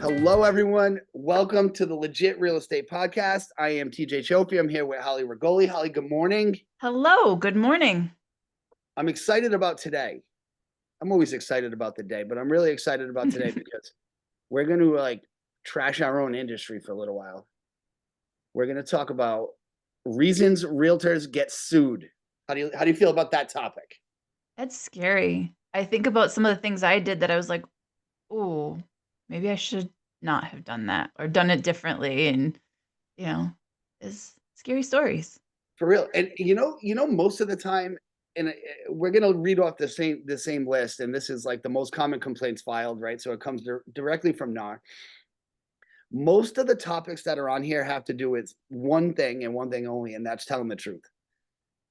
Hello, everyone. Welcome to the Legit Real Estate Podcast. I am TJ Chofi. I'm here with Holly Rigoli. Holly, good morning. Hello, good morning. I'm excited about today. I'm always excited about the day, but I'm really excited about today because we're going to trash our own industry for a little while. We're going to talk about reasons realtors get sued. How do you feel about that topic? That's scary. I think about some of the things I did that I was like, oh, maybe I should not have done that or done it differently. And, it's scary stories. For real. And most of the time, and we're going to read off the same list, and this is like the most common complaints filed, right? So it comes directly from NAR. Most of the topics that are on here have to do with one thing and one thing only, and that's telling the truth.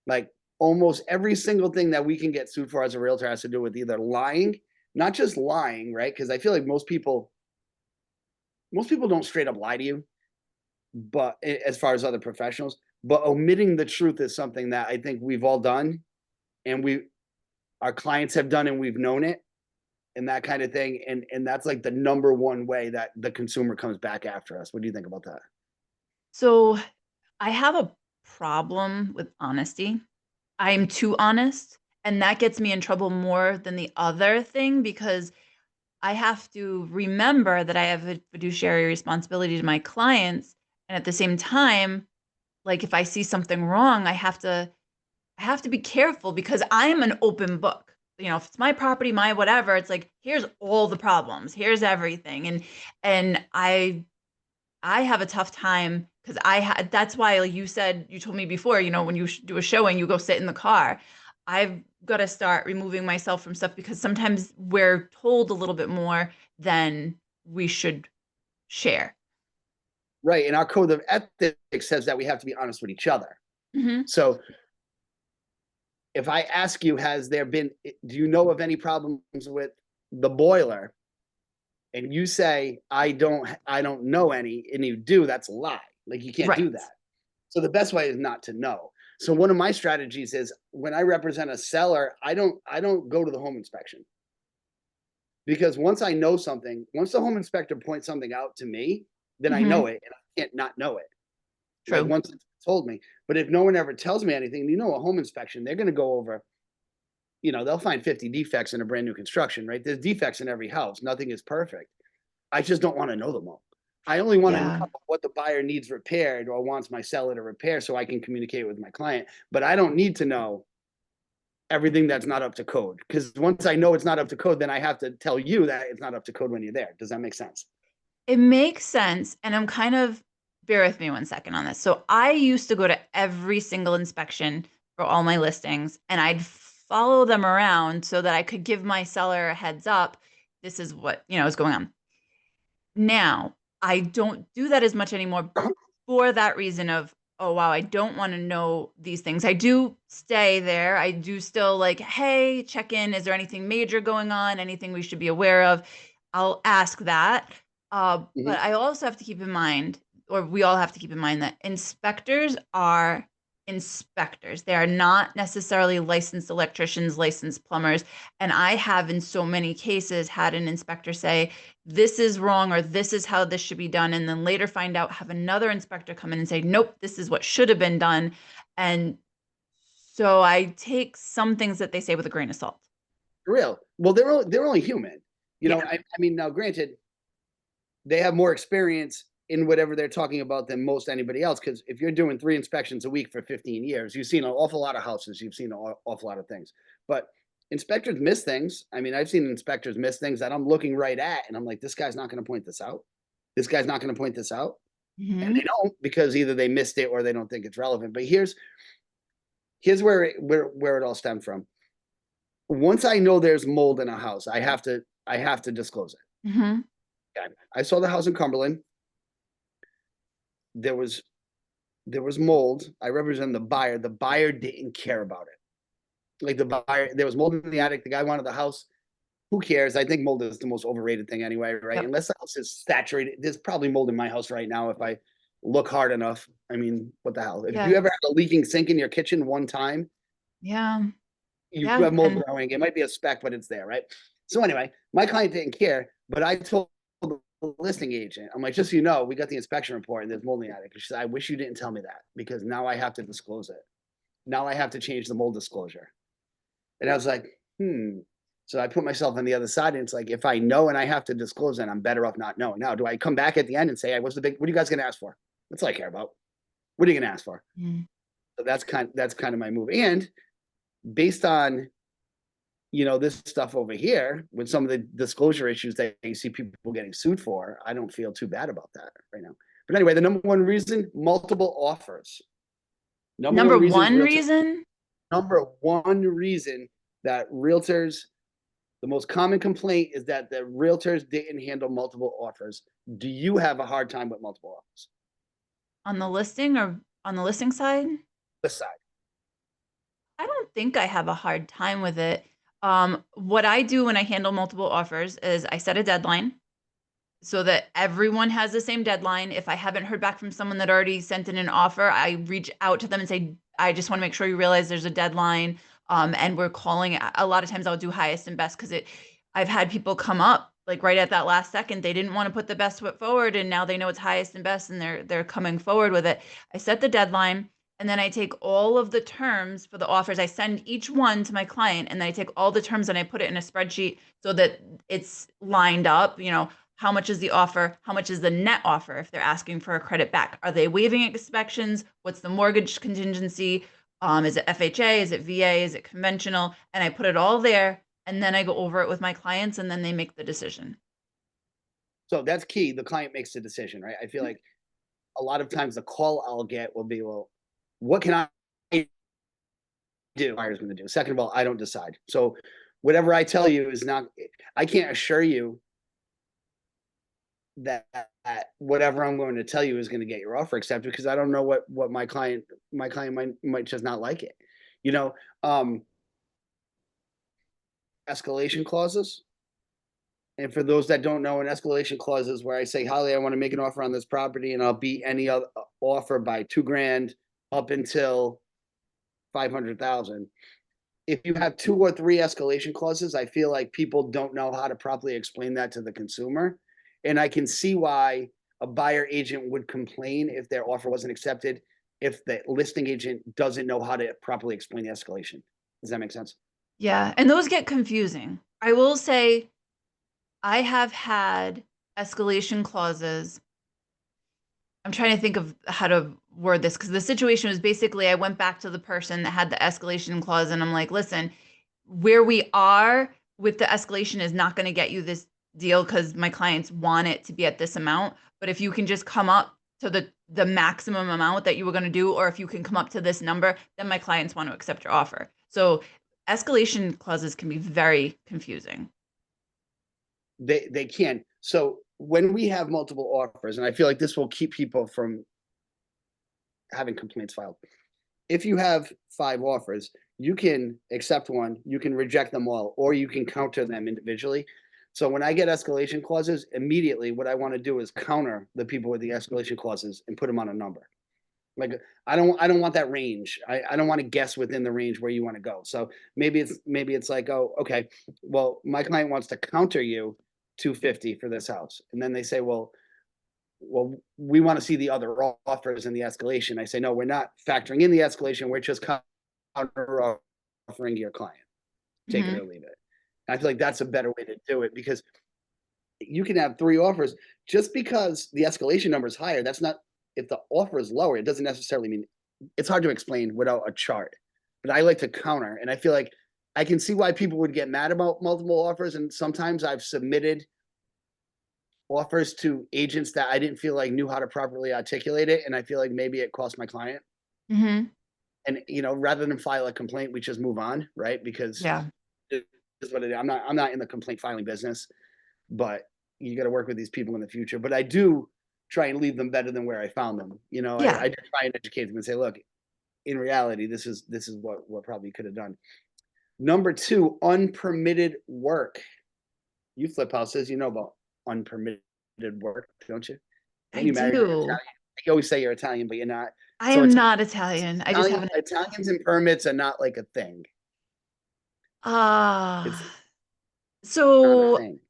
Like almost every single thing that we can get sued for as a realtor has to do with either lying, not just lying, right? Because I feel like most people don't straight up lie to you, but as far as other professionals, but omitting the truth is something that I think we've all done, and our clients have done, and we've known it, and that kind of thing. And that's like the number one way that the consumer comes back after us. What do you think about that? So I have a problem with honesty. I'm too honest, and that gets me in trouble more than the other thing because I have to remember that I have a fiduciary responsibility to my clients. And at the same time, like if I see something wrong, I have to be careful because I am an open book. If it's my property, my whatever, it's like here's all the problems, here's everything, and I have a tough time because that's why like you told me before, when you do a showing, you go sit in the car. I've got to start removing myself from stuff because sometimes we're told a little bit more than we should share. Right. And our code of ethics says that we have to be honest with each other. Hmm. So if I ask you, do you know of any problems with the boiler? And you say, I don't know any, and you do, that's a lie. Like you can't do Right. that. So the best way is not to know. So one of my strategies is when I represent a seller, I don't go to the home inspection. Because once I know something, once the home inspector points something out to me, then I know Hmm. it and I can't not know it. Like True. once it's told me. But if no one ever tells me anything, a home inspection, they're going to go over, they'll find 50 defects in a brand new construction, right? There's defects in every house. Nothing is perfect. I just don't want to know them all. I only want to Yeah. know what the buyer needs repaired or wants my seller to repair so I can communicate with my client. But I don't need to know everything that's not up to code. Because once I know it's not up to code, then I have to tell you that it's not up to code when you're there. Does that make sense? It makes sense. And bear with me 1 second on this. So I used to go to every single inspection for all my listings and I'd follow them around so that I could give my seller a heads up. This is what, is going on. Now, I don't do that as much anymore for that reason of, oh, wow, I don't want to know these things. I do stay there. I do still like, hey, check in. Is there anything major going on? Anything we should be aware of? I'll ask that. But I also have to keep in mind, or we all have to keep in mind, that inspectors are inspectors. They are not necessarily licensed electricians, licensed plumbers. And I have, in so many cases, had an inspector say, this is wrong, or this is how this should be done. And then later have another inspector come in and say, nope, this is what should have been done. And so I take some things that they say with a grain of salt. For real. Well, they're only human. Yeah. I mean, now granted, they have more experience in whatever they're talking about than most anybody else. Because if you're doing 3 inspections a week for 15 years, you've seen an awful lot of houses, you've seen an awful lot of things. But inspectors miss things. I mean, I've seen inspectors miss things that I'm looking right at, and I'm like, this guy's not going to point this out. This guy's not going to point this out, and Hmm. they don't because either they missed it or they don't think it's relevant. But here's where it all stemmed from. Once I know there's mold in a house, I have to disclose it. Hmm. Okay. I saw the house in Cumberland. There was mold. I represent the buyer. The buyer didn't care about it. Like the buyer, there was mold in the attic. The guy wanted the house. Who cares? I think mold is the most overrated thing anyway, right? Yep. Unless the house is saturated. There's probably mold in my house right now if I look hard enough. I mean, what the hell? If Yeah. you ever had a leaking sink in your kitchen one time, Yeah. you Yeah. have mold And growing. It might be a speck, but it's there, right? So anyway, my client didn't care, but I told the listing agent, I'm like, just so you know, we got the inspection report and there's mold in the attic. She said, I wish you didn't tell me that because now I have to disclose it. Now I have to change the mold disclosure. And I was like, So I put myself on the other side, and it's like, if I know and I have to disclose it, I'm better off not knowing. Now, do I come back at the end and say, "Hey, what's the big? What are you guys going to ask for? That's all I care about. What are you going to ask for?" Mm. So that's kind of my move. And based on this stuff over here with some of the disclosure issues that you see people getting sued for, I don't feel too bad about that right now. But anyway, the number one reason: multiple offers. Number one realtor, reason? number one reason that realtors, the most common complaint is that the realtors didn't handle multiple offers. Do you have a hard time with multiple offers? On the listing or on the listing side? This side. I don't think I have a hard time with it. What I do when I handle multiple offers is I set a deadline so that everyone has the same deadline. If I haven't heard back from someone that already sent in an offer, I reach out to them and say, I just want to make sure you realize there's a deadline. And we're calling, a lot of times I'll do highest and best because I've had people come up like right at that last second. They didn't want to put the best foot forward and now they know it's highest and best and they're coming forward with it. I set the deadline and then I take all of the terms for the offers. I send each one to my client and then I take all the terms and I put it in a spreadsheet so that it's lined up, how much is the offer? How much is the net offer if they're asking for a credit back? Are they waiving inspections? What's the mortgage contingency? Is it FHA? Is it VA? Is it conventional? And I put it all there and then I go over it with my clients and then they make the decision. So that's key. The client makes the decision, right? I feel like a lot of times the call I'll get will be, well, what can I do? Buyer's going to do. Second of all, I don't decide. So whatever I tell you is not, I can't assure you that whatever I'm going to tell you is going to get your offer accepted because I don't know what my client might just not like it. Escalation clauses. And for those that don't know, an escalation clause is where I say, Holly, I want to make an offer on this property and I'll beat any other offer by $2,000 up until 500,000. If you have 2 or 3 escalation clauses, I feel like people don't know how to properly explain that to the consumer. And I can see why a buyer agent would complain if their offer wasn't accepted, if the listing agent doesn't know how to properly explain the escalation. Does that make sense? Yeah. And those get confusing. I will say I have had escalation clauses. I'm trying to think of how to word this because the situation was basically I went back to the person that had the escalation clause and I'm like, listen, where we are with the escalation is not going to get you this deal because my clients want it to be at this amount. But if you can just come up to the maximum amount that you were going to do, or if you can come up to this number, then my clients want to accept your offer. So escalation clauses can be very confusing. They can. So when we have multiple offers, and I feel like this will keep people from having complaints filed. If you have 5 offers, you can accept one, you can reject them all, or you can counter them individually. So when I get escalation clauses, immediately what I want to do is counter the people with the escalation clauses and put them on a number. Like I don't want that range. I don't want to guess within the range where you want to go. So maybe it's like, oh, okay, well, my client wants to counter you 250 for this house. And then they say, well, we want to see the other offers in the escalation. I say, no, we're not factoring in the escalation. We're just counter offering to your client. Take it or leave it. And I feel like that's a better way to do it because you can have 3 offers just because the escalation number is higher. That's not, if the offer is lower, it doesn't necessarily mean, it's hard to explain without a chart. But I like to counter, and I feel like I can see why people would get mad about multiple offers. And sometimes I've submitted offers to agents that I didn't feel like knew how to properly articulate it. And I feel like maybe it cost my client. Mm-hmm. And, rather than file a complaint, we just move on, right? Because Yeah. is what it is. I'm not in the complaint filing business, but you got to work with these people in the future. But I do try and leave them better than where I found them. Yeah. I try and educate them and say, look, in reality, this is what probably could have done. Number 2, unpermitted work. You flip houses, you know about unpermitted work, don't you? I You married an do. Italian. You always say you're Italian, but you're not. I So am not Italian. I just haven't. Italians and permits are not like a thing. It's Ah. not a So thing.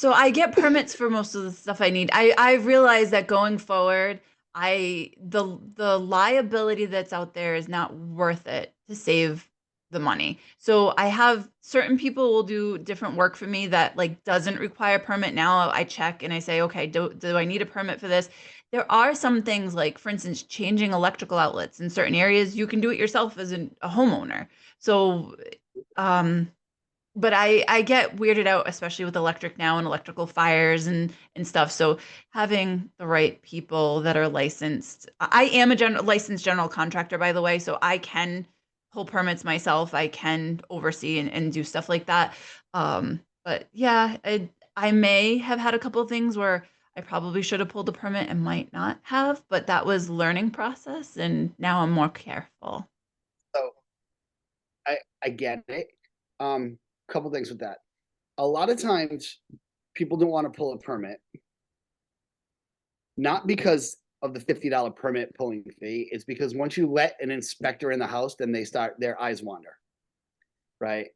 So I get permits for most of the stuff I need. I realize that going forward, the liability that's out there is not worth it to save the money. So I have certain people will do different work for me that like doesn't require a permit. Now I check and I say, okay, do I need a permit for this? There are some things like, for instance, changing electrical outlets in certain areas, you can do it yourself as a homeowner. So um but I get weirded out, especially with electric now and electrical fires and stuff. So having the right people that are licensed. I am a licensed general contractor, by the way, so I can pull permits myself. I can oversee and do stuff like that. But yeah, I may have had a couple of things where I probably should have pulled a permit and might not have, but that was learning process, and now I'm more careful. So I get it. Couple things with that. A lot of times people don't want to pull a permit, not because of the $50 permit pulling fee. It's because once you let an inspector in the house, then their eyes wander. Right.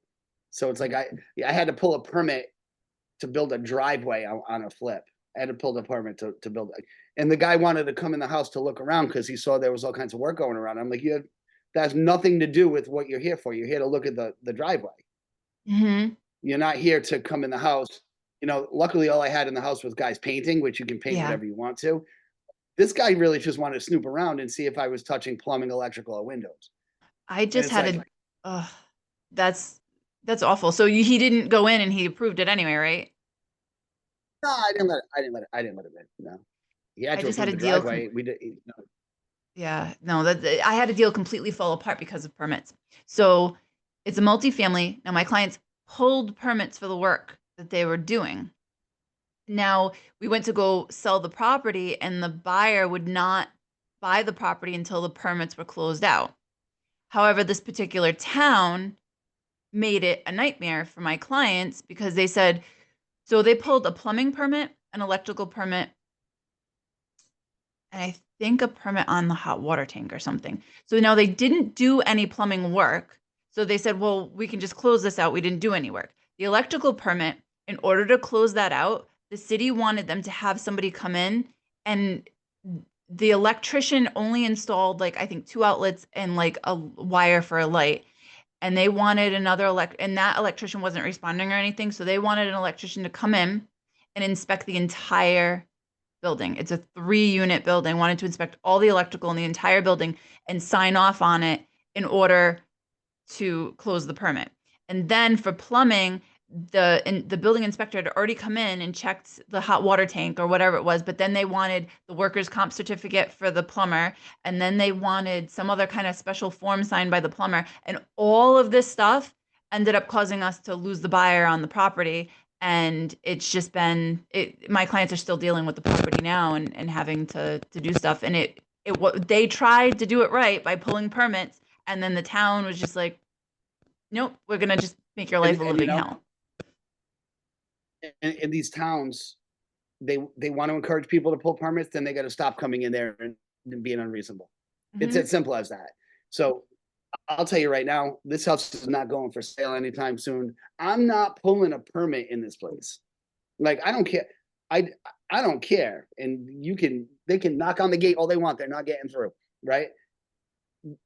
So it's like I had to pull a permit to build a driveway on a flip. I had to pull the permit to build it. And the guy wanted to come in the house to look around because he saw there was all kinds of work going around. I'm like, that has nothing to do with what you're here for. You're here to look at the driveway. Hmm. You're not here to come in the house. Luckily all I had in the house was guys painting, which you can paint Yeah. whatever you want to. This guy really just wanted to snoop around and see if I was touching plumbing, electrical, or windows. I And just it's had like, a, ugh, that's that's awful. So he didn't go in and he approved it anyway, right? no, I didn't let him in. No. He had I to just had approve a the deal. driveway. We did. No. Yeah, no, I had a deal completely fall apart because of permits. So it's a multifamily. Now my clients pulled permits for the work that they were doing. Now we went to go sell the property, and the buyer would not buy the property until the permits were closed out. However, this particular town made it a nightmare for my clients because they said, so they pulled a plumbing permit, an electrical permit, and I think a permit on the hot water tank or something. So now they didn't do any plumbing work. So they said, well, we can just close this out. We didn't do any work. The electrical permit, in order to close that out, the city wanted them to have somebody come in, and the electrician only installed like I think two outlets and like a wire for a light. And they wanted another and that electrician wasn't responding or anything. So they wanted an electrician to come in and inspect the entire building. It's a 3-unit building. Wanted to inspect all the electrical in the entire building and sign off on it in order to close the permit. And then for plumbing, the building inspector had already come in and checked the hot water tank or whatever it was, but then they wanted the workers' comp certificate for the plumber, and then they wanted some other kind of special form signed by the plumber, and all of this stuff ended up causing us to lose the buyer on the property. And it's just been my clients are still dealing with the property now and having to do stuff. And what they tried to do it right by pulling permits, and then the town was just like, nope, we're gonna just make your life a And living hell. in these towns, they want to encourage people to pull permits, then they got to stop coming in there and being unreasonable. It's Hmm. as simple as that. So I'll tell you right now, this house is not going for sale anytime soon. I'm not pulling a permit in this place. Like I don't care. I I don't care. And they can knock on the gate all they want. They're not getting through, right?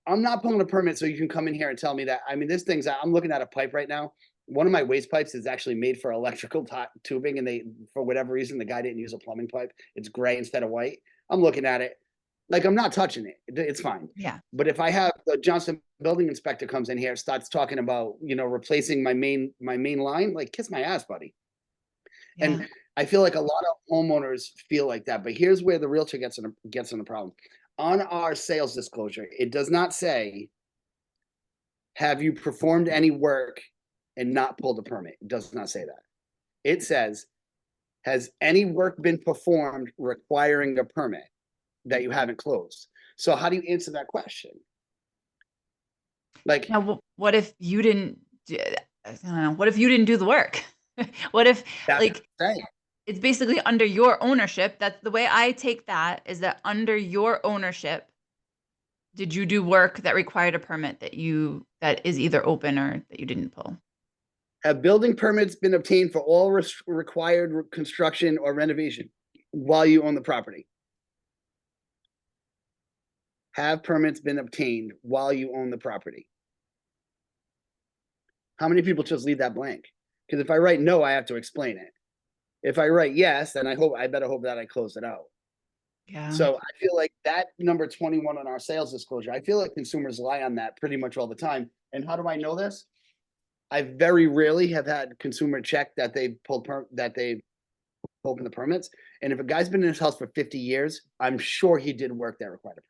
I'm not pulling a permit so you can come in here and tell me that. I mean, I'm looking at a pipe right now. One of my waste pipes is actually made for electrical tubing, and for whatever reason, the guy didn't use a plumbing pipe. It's gray instead of white. I'm looking at it. Like I'm not touching it. It's fine. Yeah. But if I have the Johnson building inspector comes in here, starts talking about, replacing my main line, like kiss my ass, buddy. Yeah. And I feel like a lot of homeowners feel like that. But here's where the realtor gets in the problem. On our sales disclosure, it does not say, have you performed any work and not pulled a permit? It does not say that. It says, has any work been performed requiring a permit that you haven't closed? So how do you answer that question? Like, Now, what if you didn't I don't know, what if you didn't do the work? What if, that's what like, I'm saying. it's basically under your ownership? That's the way I take that, is that under your ownership, did you do work that required a permit that is either open or that you didn't pull? Have building permits been obtained for all required construction or renovation while you own the property? Have permits been obtained while you own the property? How many people just leave that blank? Because if I write no, I have to explain it. If I write yes, then I better hope that I close it out. Yeah. So I feel like that number 21 on our sales disclosure, I feel like consumers lie on that pretty much all the time. And how do I know this? I very rarely have had consumer check that they opened the permits. And if a guy's been in his house for 50 years, I'm sure he did work that required a permit.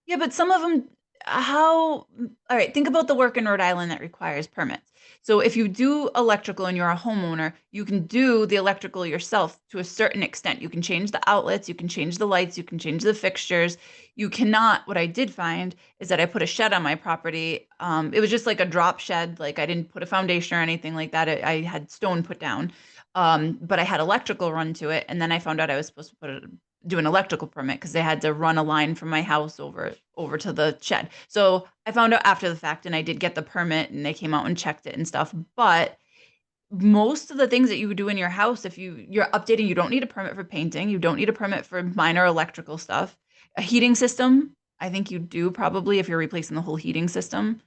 Yeah, but some of them, all right, think about the work in Rhode Island that requires permits. So if you do electrical and you're a homeowner, you can do the electrical yourself to a certain extent. You can change the outlets, you can change the lights, you can change the fixtures. You cannot, what I did find is that I put a shed on my property. It was just like a drop shed, like I didn't put a foundation or anything like that. I had stone put down. But I had electrical run to it, and then I found out I was supposed to do an electrical permit because they had to run a line from my house over to the shed. So I found out after the fact, and I did get the permit, and they came out and checked it and stuff. But most of the things that you would do in your house, if you're updating, you don't need a permit for painting, you don't need a permit for minor electrical stuff. A heating system, I think you do probably if you're replacing the whole heating system.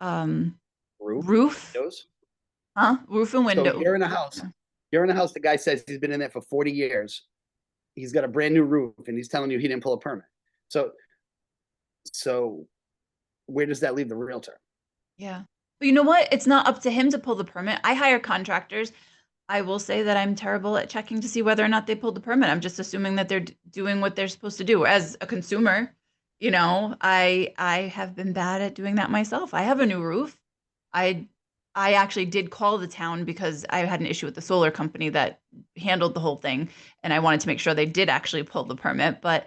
Roof, Windows. roof and So window. you're in a house. You're in a house. The guy says he's been in there for 40 years. He's got a brand new roof, and he's telling you he didn't pull a permit. So where does that leave the realtor? Yeah. But you know what? It's not up to him to pull the permit. I hire contractors. I will say that I'm terrible at checking to see whether or not they pulled the permit. I'm just assuming that they're doing what they're supposed to do. As a consumer, I have been bad at doing that myself. I have a new roof. I I actually did call the town because I had an issue with the solar company that handled the whole thing, and I wanted to make sure they did actually pull the permit. But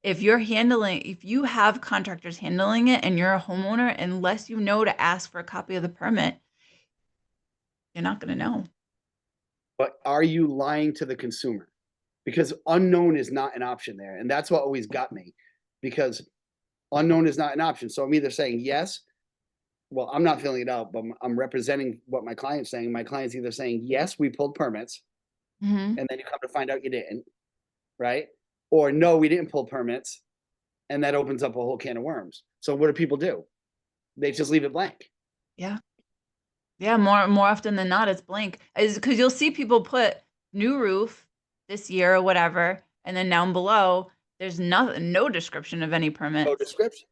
if you have contractors handling it and you're a homeowner, unless you know to ask for a copy of the permit, you're not going to know. But are you lying to the consumer? Because unknown is not an option there. And that's what always got me, because unknown is not an option. So I'm either saying yes. Well, I'm not filling it out, but I'm representing what my client's saying. My client's either saying, yes, we pulled permits, Mm-hmm. and then you come to find out you didn't, right? Or no, we didn't pull permits, and that opens up a whole can of worms. So what do people do? They just leave it blank. Yeah. Yeah, more often than not, it's blank. Is because you'll see people put new roof this year or whatever, and then down below there's no description of any No permits. description.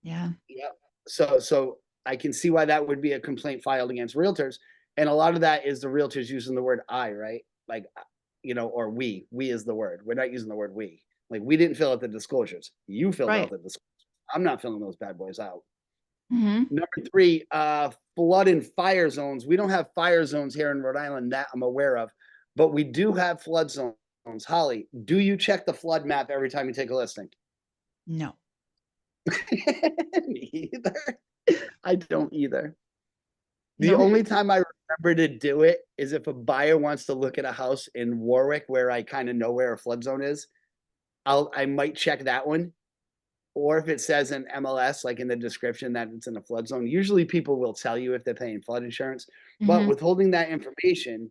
Yeah. Yeah. So I can see why that would be a complaint filed against realtors. And a lot of that is the realtors using the word I, right? Like, or we. We is the word. We're not using the word we. Like, we didn't fill out the disclosures. You filled out Right. the disclosures. I'm not filling those bad boys out. Mm-hmm. Number 3, flood and fire zones. We don't have fire zones here in Rhode Island that I'm aware of, but we do have flood zones. Holly, do you check the flood map every time you take a listing? No. Me either. I don't either. The No. only time I remember to do it is if a buyer wants to look at a house in Warwick where I kind of know where a flood zone is. I might check that one. Or if it says in MLS, like in the description, that it's in a flood zone. Usually people will tell you if they're paying flood insurance, but Mm-hmm. withholding that information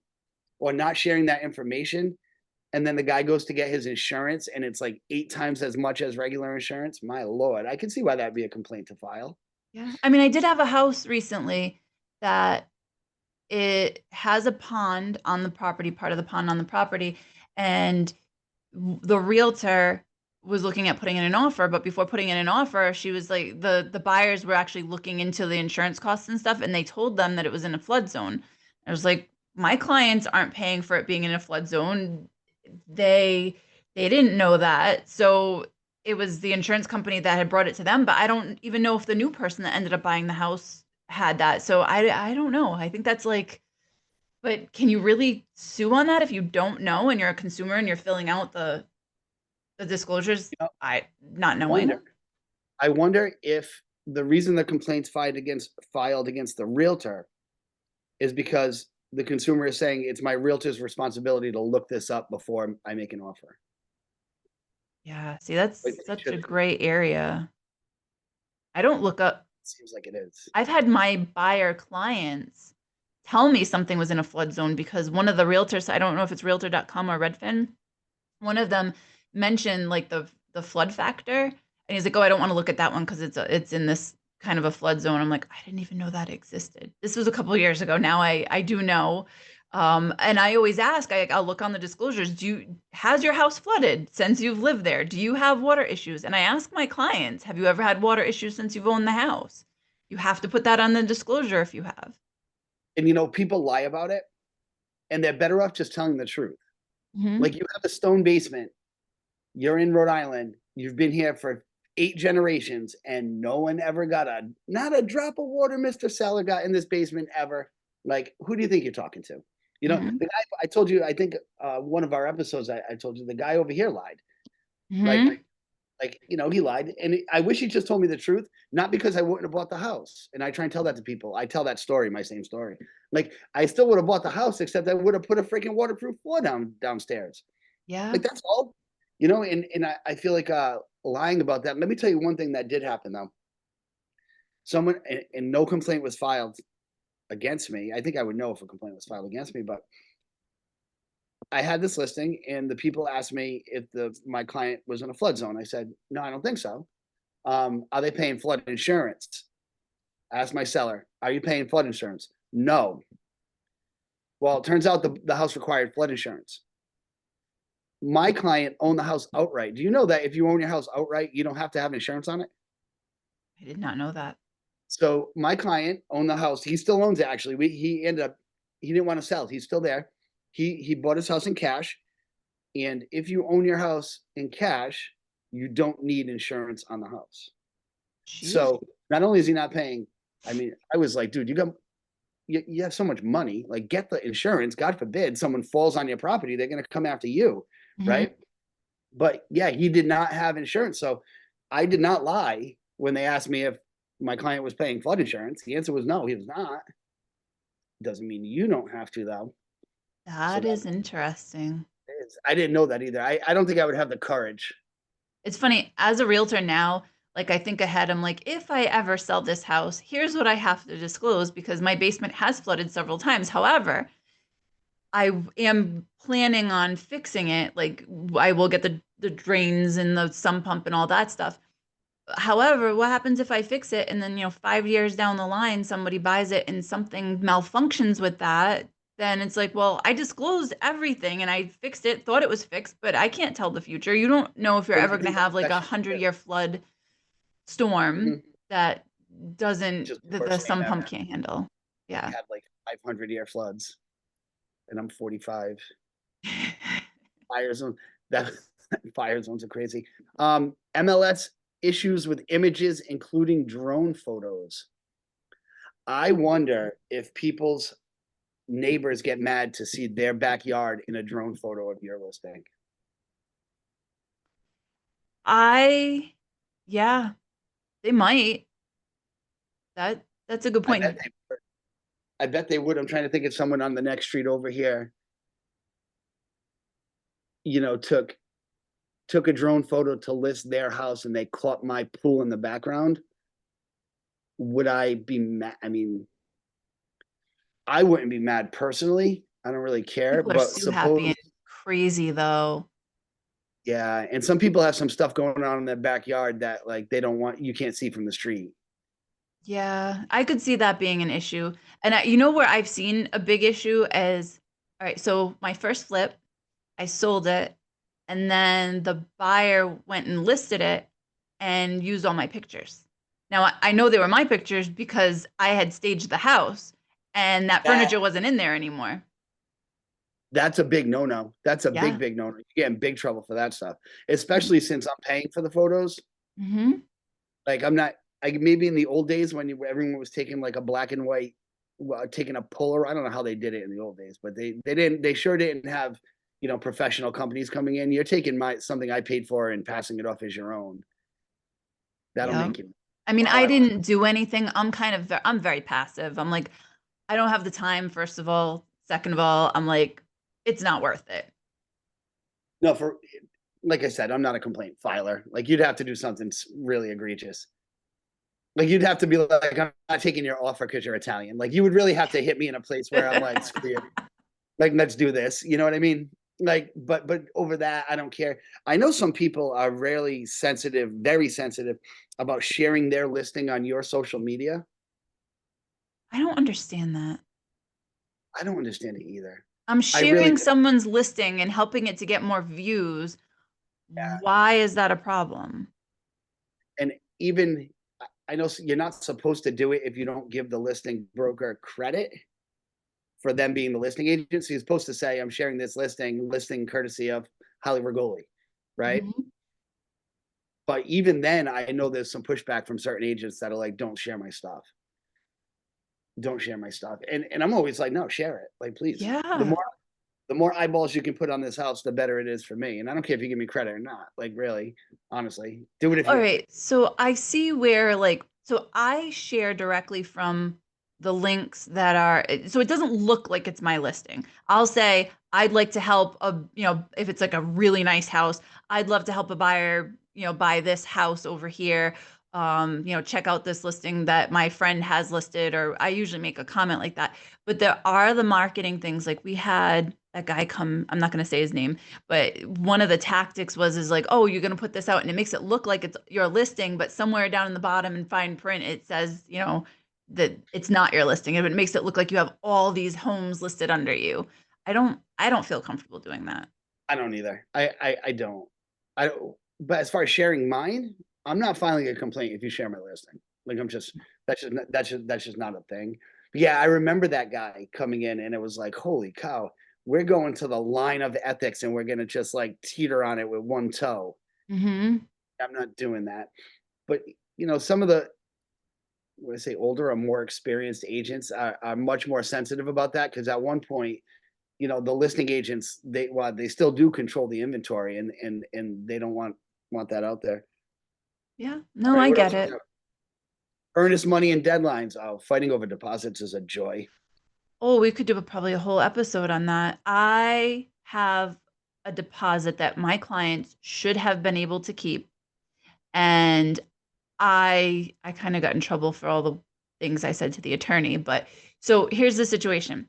or not sharing that information, and then the guy goes to get his insurance and it's like 8 times as much as regular insurance, my lord, I can see why that'd be a complaint to file. Yeah. I mean, I did have a house recently that it has a pond on the property, part of the pond on the property, and the realtor was looking at putting in an offer, but before putting in an offer, she was like, the buyers were actually looking into the insurance costs and stuff, and they told them that it was in a flood zone. I was like, my clients aren't paying for it being in a flood zone. They didn't know that. So it was the insurance company that had brought it to them, but I don't even know if the new person that ended up buying the house had that. So I don't know. I think that's like, but can you really sue on that if you don't know and you're a consumer and you're filling out the disclosures? You know, I not I knowing. wonder, I wonder if the reason the complaint's filed against the realtor is because the consumer is saying it's my realtor's responsibility to look this up before I make an offer. Yeah, see, that's Like they such a should. gray area. I don't look up. It seems like it is. I've had my buyer clients tell me something was in a flood zone because one of the realtors, I don't know if it's realtor.com or Redfin, one of them mentioned like the flood factor, and he's like, "Oh, I don't want to look at that one because it's in this kind of a flood zone." I'm like, I didn't even know that existed. This was a couple of years ago. Now I do know. And I always ask, I'll look on the disclosures. Has your house flooded since you've lived there? Do you have water issues? And I ask my clients, have you ever had water issues since you've owned the house? You have to put that on the disclosure if you have. And people lie about it, and they're better off just telling the truth. Hmm. Like, you have a stone basement, you're in Rhode Island, you've been here for 8 generations, and no one ever got not a drop of water, Mr. Seller, got in this basement ever. Like, who do you think you're talking to? Hmm. The guy I told you, I think one of our episodes, I told you the guy over here lied. Like, Hmm. he lied, and I wish he just told me the truth. Not because I wouldn't have bought the house, and I try and tell that to people. I tell that story, my same story. Like, I still would have bought the house, except I would have put a freaking waterproof floor downstairs. Yeah. Like, that's all. And I feel like lying about that. Let me tell you one thing that did happen though. Someone, and no complaint was filed against me. I think I would know if a complaint was filed against me, but I had this listing, and the people asked me if my client was in a flood zone. I said, no, I don't think so. Are they paying flood insurance? I asked my seller, are you paying flood insurance? No. Well, it turns out the house required flood insurance. My client owned the house outright. Do you know that if you own your house outright, you don't have to have insurance on it? I did not know that. So my client owned the house. He still owns it. Actually, he ended up, he didn't want to sell. He's still there. He bought his house in cash. And if you own your house in cash, you don't need insurance on the house. Jeez. So not only is he not paying, I mean, I was like, dude, you have so much money. Like, get the insurance. God forbid someone falls on your property, they're gonna come after you, Hmm. right? But yeah, he did not have insurance. So I did not lie when they asked me if my client was paying flood insurance. The answer was no, he was not. Doesn't mean you don't have to though. So That that is interesting. is, I didn't know that either. I don't think I would have the courage. It's funny, as a realtor now, like I think ahead, I'm like, if I ever sell this house, here's what I have to disclose because my basement has flooded several times. However, am planning on fixing it. Like I will get the drains and the sump pump and all that stuff. However, what happens if I fix it and then, 5 years down the line, somebody buys it and something malfunctions with that? Then it's like, well, I disclosed everything and I fixed it, thought it was fixed, but I can't tell the future. You don't know if you're And ever I going to think have that's like a section two. 100-year flood storm Mhm. that doesn't, Just the the worst thing sump that pump can't handle. we Yeah. had like 500-year floods, and I'm 45. Fire zone, that fire zones are crazy. MLS issues with images, including drone photos. I wonder if people's neighbors get mad to see their backyard in a drone photo of your listing. I, yeah, they might. That's a good I bet point. they would. I bet they would. I'm trying to think of someone on the next street over here, took a drone photo to list their house, and they caught my pool in the background. Would I be mad? I mean, I wouldn't be mad personally. I don't really care, People are but so happy suppose, and crazy though. yeah. And some people have some stuff going on in their backyard that, like, they don't want, you can't see from the street. Yeah, I could see that being an issue. And where I've seen a big issue is, all right, so my first flip, I sold it, and then the buyer went and listed it and used all my pictures. Now, I know they were my pictures because I had staged the house and that That furniture wasn't in there anymore. that's a big no-no. That's a Yeah. big no-no. You get in big trouble for that stuff, especially since I'm paying for the photos. Mm-hmm. Like, I'm not, like, maybe in the old days when everyone was taking like a black and white, taking a Polar. I don't know how they did it in the old days, but they sure didn't have, professional companies coming in. You're taking something I paid for and passing it off as your own. That'll Yeah. make you. I mean, Well, I I don't know. didn't do anything. I'm very passive. I'm like, I don't have the time, first of all. Second of all, I'm like, it's not worth it. No, like I said, I'm not a complaint filer. Like, you'd have to do something really egregious. Like you'd have to be like, I'm not taking your offer because you're Italian. Like you would really have to hit me in a place where I'm like, screw you. Like, let's do this. You know what I mean? Like, but over that, I don't care. I know some people are rarely sensitive, very sensitive about sharing their listing on your social media. I don't understand that. I don't understand it either. I'm I really, sharing someone's listing and helping it to get more views. yeah. Why is that a problem? And even I know you're not supposed to do it if you don't give the listing broker credit for them being the listing agent. So you're supposed to say, I'm sharing this listing courtesy of Holly Rigoli, right? Mhm. But even then, I know there's some pushback from certain agents that are like, don't share my stuff. Don't share my stuff. And I'm always like, no, share it. Like, please. Yeah. The more eyeballs you can put on this house, the better it is for me. And I don't care if you give me credit or not. Like, really, honestly, do it if All you want. right. So I see where like so I share directly from the links that are so it doesn't look like it's my listing. I'll say I'd like to help if it's like a really nice house, I'd love to help a buyer, buy this house over here. Check out this listing that my friend has listed, or I usually make a comment like that. But there are the marketing things like we had that guy come, I'm not going to say his name, but one of the tactics was is like, oh, you're going to put this out and it makes it look like it's your listing, but somewhere down in the bottom in fine print it says, that it's not your listing. It makes it look like you have all these homes listed under you. I don't feel comfortable doing that. I don't either. I don't. I don't. But as far as sharing mine, I'm not filing a complaint if you share my listing. Like I'm just that's just not a thing. But yeah, I remember that guy coming in and it was like, holy cow, we're going to the line of ethics and we're gonna just like teeter on it with one toe. Hmm. I'm not doing that. But some of the what I say older or more experienced agents are much more sensitive about that because at one point the listing agents they still do control the inventory and they don't want that out there. Yeah, All no, right, I what else get we it. got? Earnest money and deadlines. Oh, fighting over deposits is a joy. Oh, we could do probably a whole episode on that. I have a deposit that my clients should have been able to keep, and I kind of got in trouble for all the things I said to the attorney. But so here's the situation.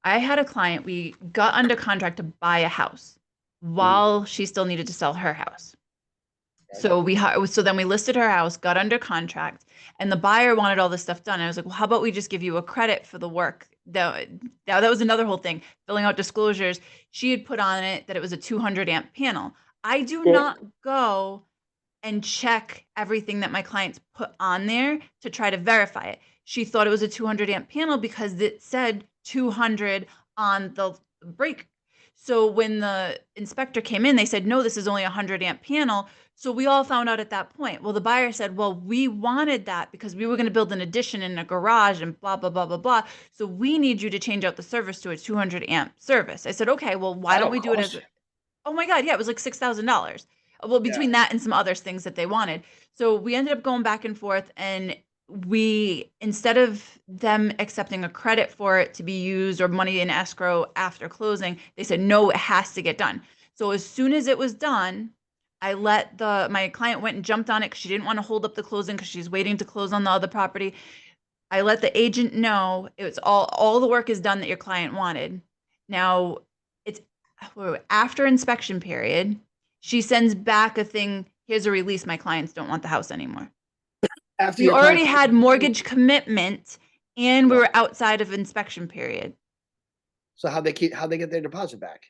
I had a client, we got under contract to buy a house Mhm. while she still needed to sell her house. Okay. So then we listed her house, got under contract, and the buyer wanted all this stuff done. I was like, well, how about we just give you a credit for the work? That was another whole thing, filling out disclosures. She had put on it that it was a 200 amp panel. I do Well, not go and check everything that my clients put on there to try to verify it. She thought it was a 200 amp panel because it said 200 on the break. So when the inspector came in, they said, no, this is only a 100 amp panel. So we all found out at that point. Well, the buyer said, well, we wanted that because we were going to build an addition in a garage and blah, blah, blah, blah, blah. So we need you to change out the service to a 200 amp service. I said, okay, well, why don't that'll we do it cost as you. Oh my God, yeah, it was like $6,000. Well, Yeah. between that and some other things that they wanted. So we ended up going back and forth, and instead of them accepting a credit for it to be used or money in escrow after closing, they said, no, it has to get done. So as soon as it was done, my client went and jumped on it because she didn't want to hold up the closing because she's waiting to close on the other property. I let the agent know it's all the work is done that your client wanted. Now it's after inspection period. She sends back a thing. Here's a release. My clients don't want the house anymore. After We your already client, had mortgage commitment and we right. were outside of inspection period So how they get their deposit back?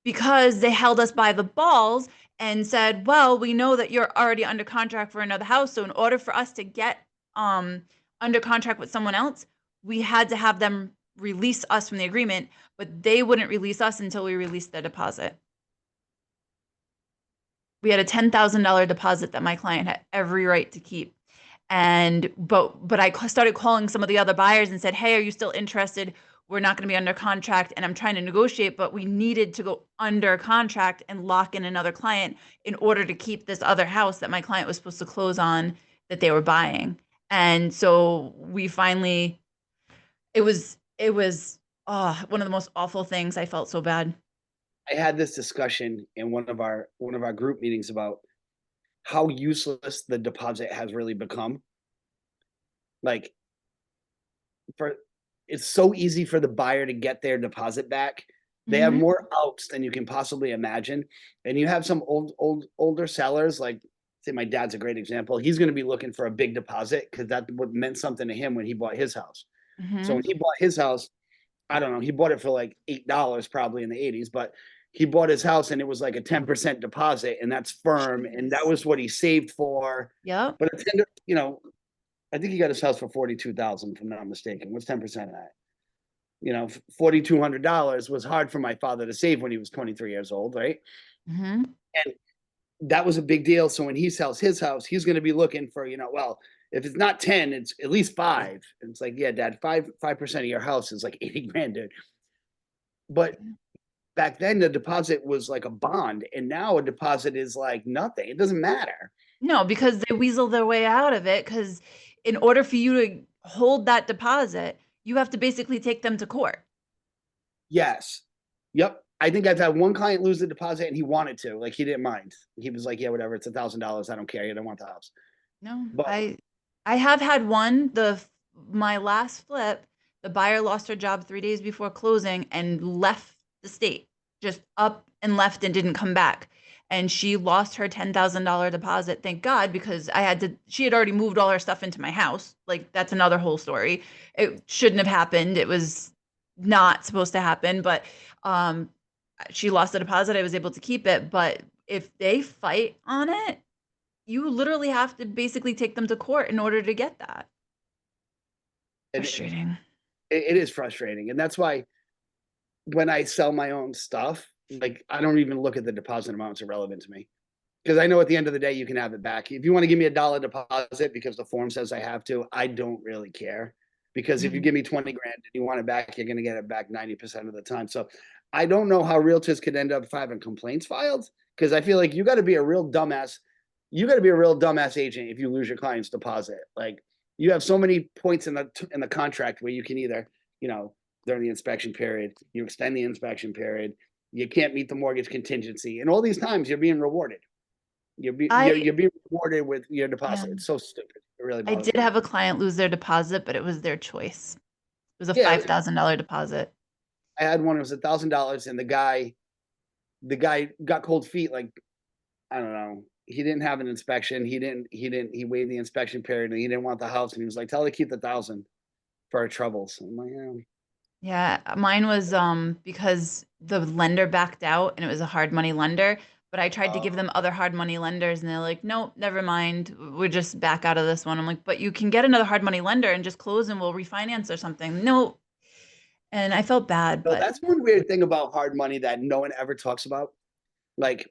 because they held us by the balls and said, well, we know that you're already under contract for another house. So in order for us to get um, under contract with someone else, we had to have them release us from the agreement, but they wouldn't release us until we released the deposit. We had a $10,000 deposit that my client had every right to keep. But I started calling some of the other buyers and said, hey, are you still interested? We're not going to be under contract and I'm trying to negotiate, but we needed to go under contract and lock in another client in order to keep this other house that my client was supposed to close on that they were buying. And so we finally, it was one of the most awful things. I felt so bad. I had this discussion in one of our group meetings about how useless the deposit has really become. Like for it's so easy for the buyer to get their deposit back. They have Mhm. more outs than you can possibly imagine. And you have some older sellers, like say my dad's a great example. He's going to be looking for a big deposit because that what meant something to him when he bought his house. So when Mhm. he bought his house, I don't know, he bought it for like $8 probably in the 80s, but he bought his house and it was like a 10% deposit and that's firm. And that Jeez. was what he saved for. Yep. But it's, you know, I think he got his house for 42,000, if I'm not mistaken. What's 10% of that? You know, $4,200 was hard for my father to save when he was 23 years old, right? Mhm. And that was a big deal. So when he sells his house, he's going to be looking for, well, if it's not 10, it's at least five. And it's like, yeah, dad, 5% of your house is like 80 grand, dude. But back then the deposit was like a bond, and now a deposit is like nothing. It doesn't matter. No, because they weasel their way out of it. Because in order for you to hold that deposit, you have to basically take them to court. Yes. Yep. I think I've had one client lose the deposit and he wanted to, like he didn't mind. He was like, yeah, whatever, it's $1,000. I don't care. You don't want the house. No, But I have had one. My last flip, the buyer lost her job 3 days before closing and left the state, just up and left and didn't come back. And she lost her $10,000 deposit. Thank God, because she had already moved all her stuff into my house. Like that's another whole story. It shouldn't have happened. It was not supposed to happen, but um, she lost the deposit. I was able to keep it. But if they fight on it, you literally have to basically take them to court in order to get that. it, Frustrating. it is frustrating. And that's why when I sell my own stuff, like I don't even look at the deposit amount. It's irrelevant to me. Because I know at the end of the day, you can have it back. If you want to give me $1 deposit because the form says I have to, I don't really care. Because if you Mhm. give me 20 grand and you want it back, you're going to get it back 90% of the time. So I don't know how realtors could end up having complaints filed because I feel like you got to be a real dumbass. You got to be a real dumbass agent if you lose your client's deposit. Like you have so many points in the contract where you can either, during the inspection period, you extend the inspection period, you can't meet the mortgage contingency, and all these times you're being rewarded. I You're being rewarded with your yeah, deposit. It's so stupid. It really I bothers did me. have a client lose their deposit, but it was their choice. It was a Yeah, $5,000 deposit. I had one. It was $1,000, and the guy got cold feet. Like I don't know. He didn't have an inspection. He waived the inspection period, and he didn't want the house. And he was like, "Tell her to keep the 1,000 for our troubles." I'm like, yeah. Yeah, mine was because the lender backed out and it was a hard money lender, but I tried to give them other hard money lenders and they're like, "Nope, never mind. We're just back out of this one." I'm like, "But you can get another hard money lender and just close and we'll refinance or something." No. And I felt bad, So but that's one weird thing about hard money that no one ever talks about. Like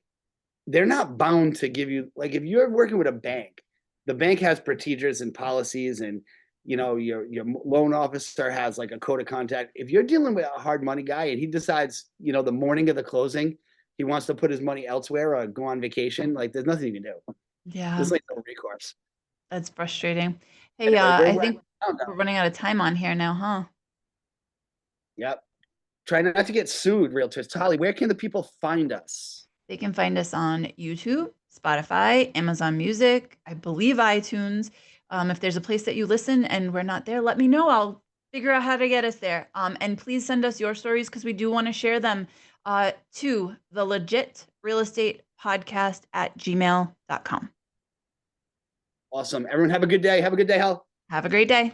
they're not bound to give you like if you're working with a bank, the bank has procedures and policies and your loan officer has like a code of contact. If you're dealing with a hard money guy and he decides, the morning of the closing, he wants to put his money elsewhere or go on vacation, like there's nothing you can do. yeah, There's like no recourse. that's frustrating. Hey, Anyway, we're I wrapping think down we're now. running out of time on here now, huh? Yep. Try not to get sued, realtors. Tali, where can the people find us? They can find us on YouTube, Spotify, Amazon Music, I believe iTunes. If there's a place that you listen and we're not there, let me know. I'll figure out how to get us there. And please send us your stories because we do want to share them to the legit real estate podcast at gmail.com. Awesome. Everyone have a good day. Have a good day, Hal. Have a great day.